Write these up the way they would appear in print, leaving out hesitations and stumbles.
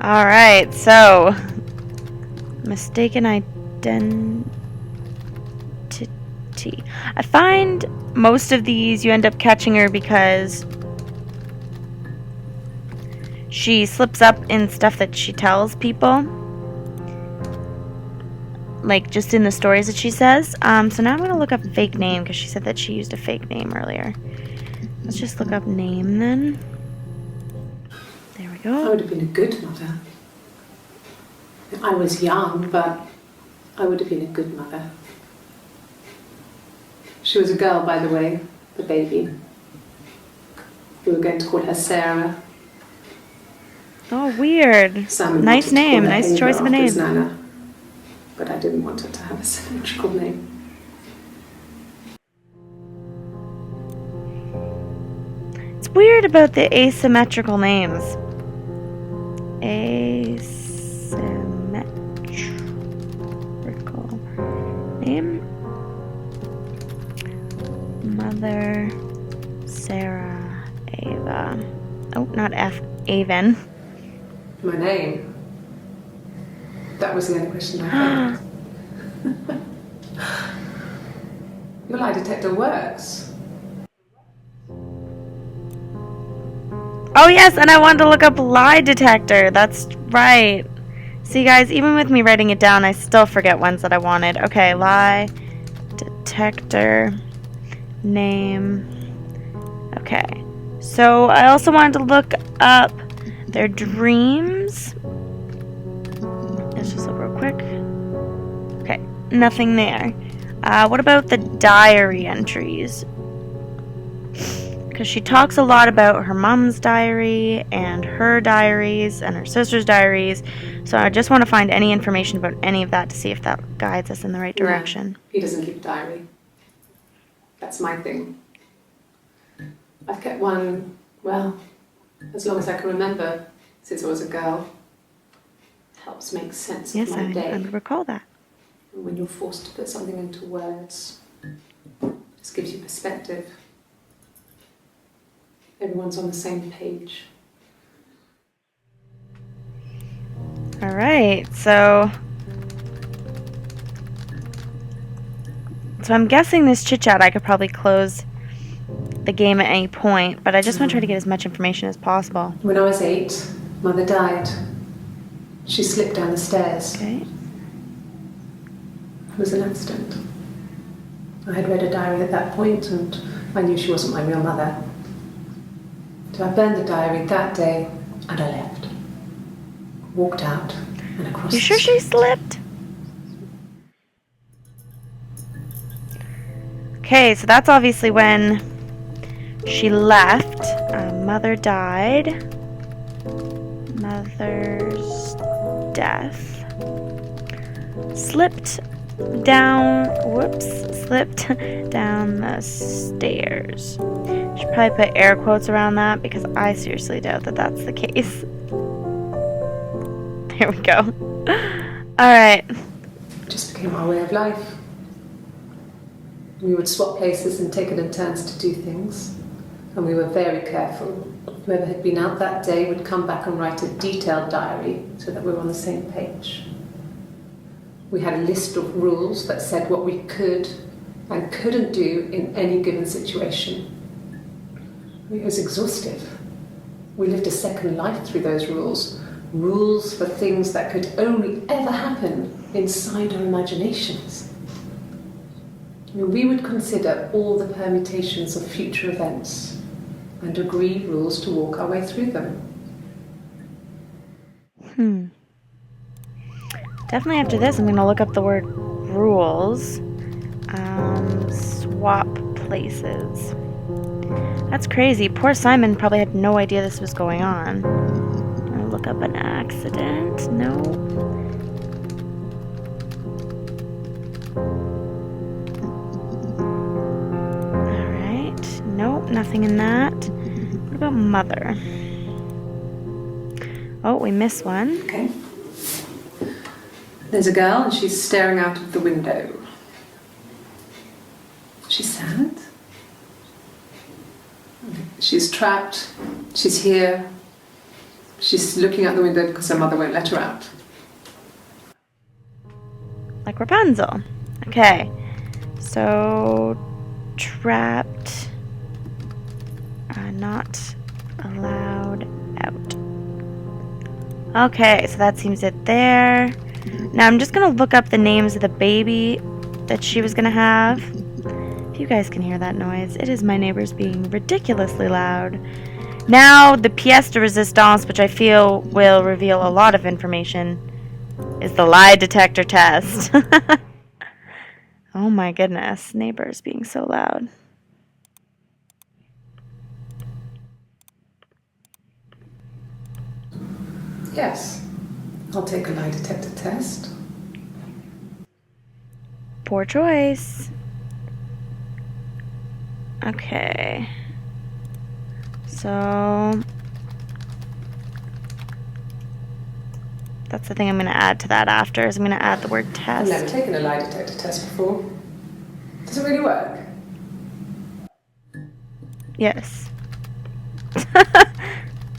Alright, so mistaken identity. I find most of these you end up catching her because she slips up in stuff that she tells people. Like just in the stories that she says. So now I'm going to look up fake name because she said that she used a fake name earlier. Let's just look up name then. There we go. I would have been a good mother. I was young, but I would have been a good mother. She was a girl, by the way, the baby. We were going to call her Sarah. Oh, weird. Simon nice name. Nice choice of a name. Nana, but I didn't want her to have a symmetrical name. It's weird about the asymmetrical names. Asymmetrical name. Mother Sarah Ava. Oh, not Aven. My name? That was the only question I had. Your lie detector works. Oh yes, and I wanted to look up lie detector. That's right. See guys, even with me writing it down, I still forget ones that I wanted. Okay, lie detector name. Okay. So I also wanted to look up their dreams. Let's just look real quick. Okay, nothing there. What about the diary entries? Because she talks a lot about her mom's diary and her diaries and her sister's diaries. So I just want to find any information about any of that to see if that guides us in the right direction. No, he doesn't keep a diary. That's my thing. I've kept one, well, as long as I can remember, since I was a girl. Helps make sense of my day. Yes, I recall that. And when you're forced to put something into words, this gives you perspective. Everyone's on the same page. Alright, so I'm guessing this chit-chat I could probably close the game at any point, but I just want to try to get as much information as possible. When I was 8, Mother died. She slipped down the stairs. Okay. It was an accident. I had read a diary at that point and I knew she wasn't my real mother. So I burned the diary that day and I left. Walked out and across You sure she slipped? Okay, so that's obviously when she left. Mother died. Mother's death. Slipped down the stairs. Should probably put air quotes around that because I seriously doubt that that's the case. There we go. Alright. It just became our way of life. We would swap places and take it in turns to do things. And we were very careful. Whoever had been out that day would come back and write a detailed diary so that we were on the same page. We had a list of rules that said what we could and couldn't do in any given situation. It was exhaustive. We lived a second life through those rules. Rules for things that could only ever happen inside our imaginations. We would consider all the permutations of future events and agree rules to walk our way through them. Definitely after this, I'm going to look up the word rules. Swap places. That's crazy. Poor Simon probably had no idea this was going on. I'll look up an accident. No. Alright. Nope, nothing in that. What about mother? Oh, we missed one. Okay. There's a girl and she's staring out of the window. She's sad. She's trapped. She's here. She's looking out the window because her mother won't let her out. Like Rapunzel. Okay. So, trapped. Not allowed out. Okay, so that seems it there. Now I'm just going to look up the names of the baby that she was going to have. If you guys can hear that noise, it is my neighbors being ridiculously loud. Now, the pièce de résistance, which I feel will reveal a lot of information, is the lie detector test. Oh my goodness, neighbors being so loud. Yes, I'll take a lie detector test. Poor choice. Okay. So that's the thing I'm going to add to that after, is I'm going to add the word I've test. never taken a lie detector test before. Does it really work? Yes.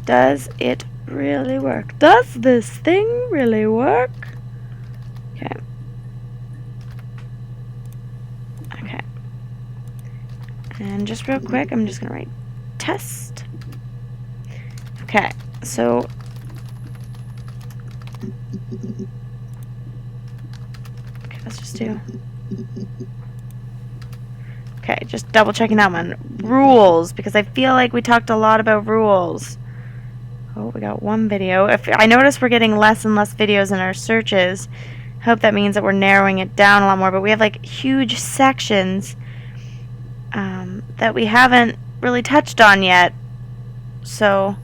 Does it really work? Does this thing really work? Okay. Okay. And just real quick, I'm just going to write test. Okay, so okay, let's just do. Okay, just double checking that one. Rules, because I feel like we talked a lot about rules. Oh, we got one video. If I notice we're getting less and less videos in our searches, I hope that means that we're narrowing it down a lot more. But we have like huge sections that we haven't really touched on yet. So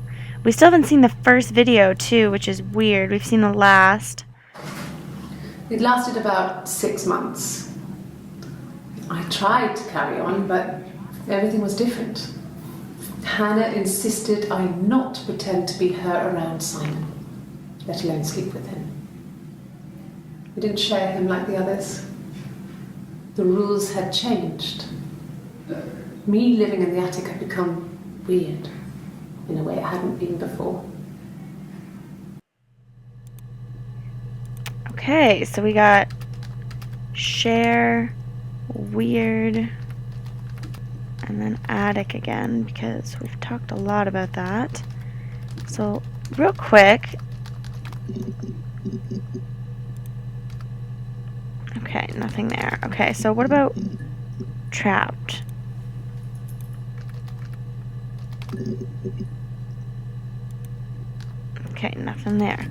we still haven't seen the first video too, which is weird. We've seen the last. It lasted about 6 months. I tried to carry on, but everything was different. Hannah insisted I not pretend to be her around Simon, let alone sleep with him. We didn't share him like the others. The rules had changed. Me living in the attic had become weird in a way it hadn't been before. Okay, so we got share, weird, and then attic again, because we've talked a lot about that. So real quick. Okay, nothing there. Okay, so what about trapped? Okay, nothing there.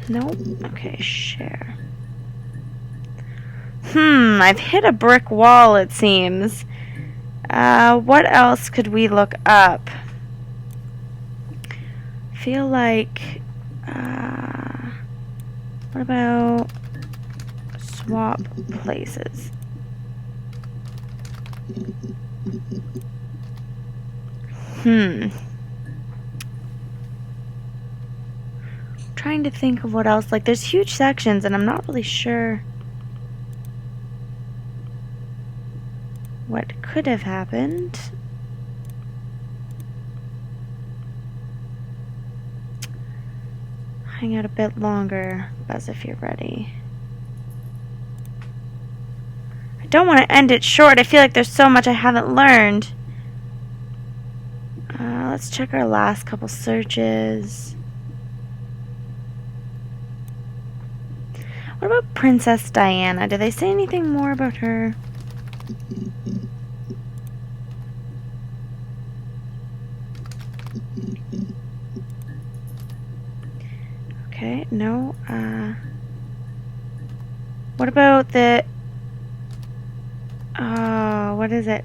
Nope. Okay, share. I've hit a brick wall, it seems. What else could we look up? Feel like, what about swap places? Trying to think of what else. Like, there's huge sections, and I'm not really sure what could have happened. Hang out a bit longer, Buzz, if you're ready. I don't want to end it short. I feel like there's so much I haven't learned. Let's check our last couple searches. What about Princess Diana? Do they say anything more about her? Okay, no. What about the... what is it?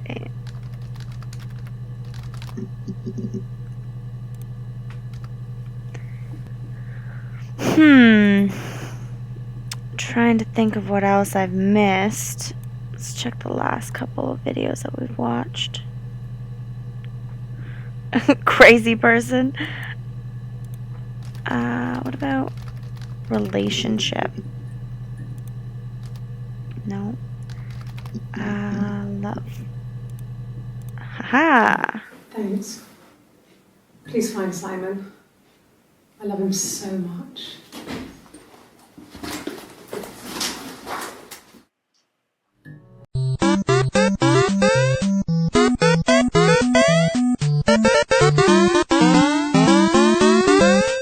Trying to think of what else I've missed. Let's check the last couple of videos that we've watched. Crazy person. What about relationship? No. Love. Haha. Thanks. Please find Simon. I love him so much.